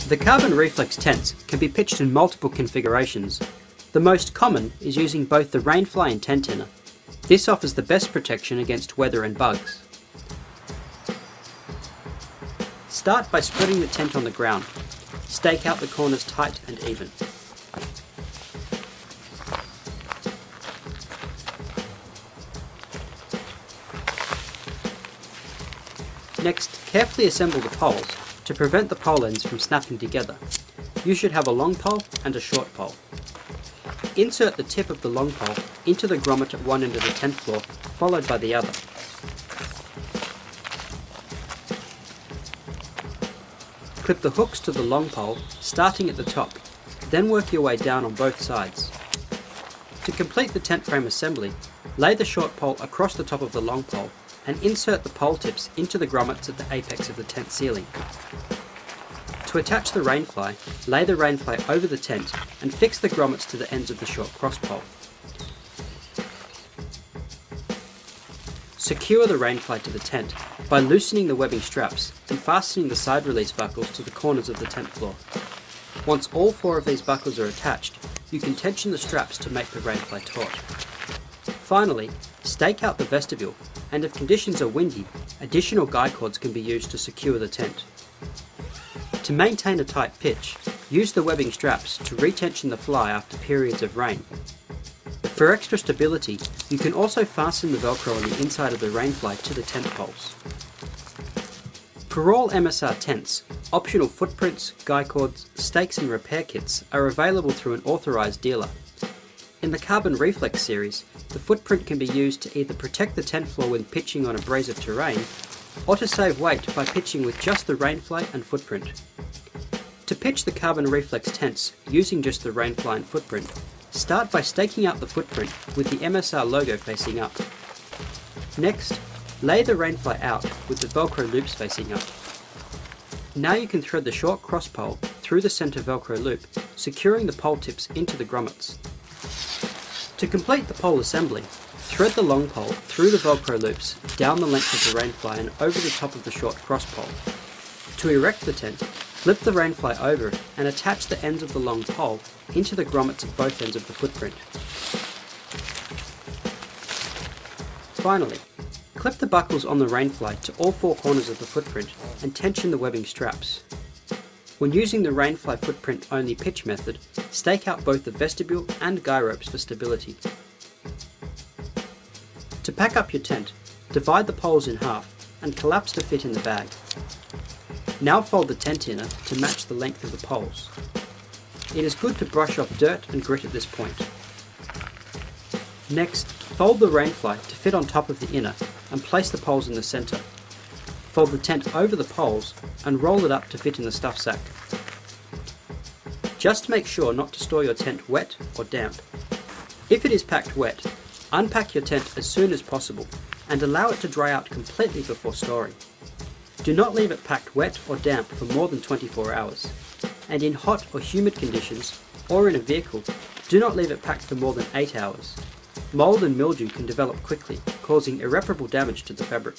The Carbon Reflex tents can be pitched in multiple configurations. The most common is using both the Rainfly and teltene. This offers the best protection against weather and bugs. Start by spreading the tent on the ground. Stake out the corners tight and even. Next, carefully assemble the poles to prevent the pole ends from snapping together. You should have a long pole and a short pole. Insert the tip of the long pole into the grommet at one end of the tent floor, followed by the other. Clip the hooks to the long pole, starting at the top, then work your way down on both sides. To complete the tent frame assembly, lay the short pole across the top of the long pole and insert the pole tips into the grommets at the apex of the tent ceiling. To attach the Rainfly, lay the Rainfly over the tent and fix the grommets to the ends of the short cross pole. Secure the Rainfly to the tent by loosening the webbing straps and fastening the side release buckles to the corners of the tent floor. Once all 4 of these buckles are attached, you can tension the straps to make the Rainfly taut. Finally, stake out the vestibule, and if conditions are windy, additional guy cords can be used to secure the tent. To maintain a tight pitch, use the webbing straps to retension the fly after periods of rain. For extra stability, you can also fasten the Velcro on the inside of the Rainfly to the tent poles. For all MSR tents, optional footprints, guy cords, stakes and repair kits are available through an authorised dealer. In the Carbon Reflex series, the footprint can be used to either protect the tent floor when pitching on abrasive terrain, or to save weight by pitching with just the Rainfly and footprint. To pitch the Carbon Reflex tents using just the Rainfly and footprint, start by staking out the footprint with the MSR logo facing up. Next, lay the Rainfly out with the Velcro loops facing up. Now you can thread the short cross pole through the centre Velcro loop, securing the pole tips into the grommets. To complete the pole assembly, thread the long pole through the Velcro loops down the length of the Rainfly and over the top of the short cross pole. To erect the tent, flip the Rainfly over and attach the ends of the long pole into the grommets at both ends of the footprint. Finally, clip the buckles on the Rainfly to all 4 corners of the footprint and tension the webbing straps. When using the Rainfly footprint only pitch method, stake out both the vestibule and guy ropes for stability. To pack up your tent, divide the poles in half and collapse to fit in the bag. Now fold the tent inner to match the length of the poles. It is good to brush off dirt and grit at this point. Next, fold the Rainfly to fit on top of the inner and place the poles in the centre. Fold the tent over the poles and roll it up to fit in the stuff sack. Just make sure not to store your tent wet or damp. If it is packed wet, unpack your tent as soon as possible and allow it to dry out completely before storing. Do not leave it packed wet or damp for more than 24 hours. And in hot or humid conditions, or in a vehicle, do not leave it packed for more than 8 hours. Mould and mildew can develop quickly, causing irreparable damage to the fabric.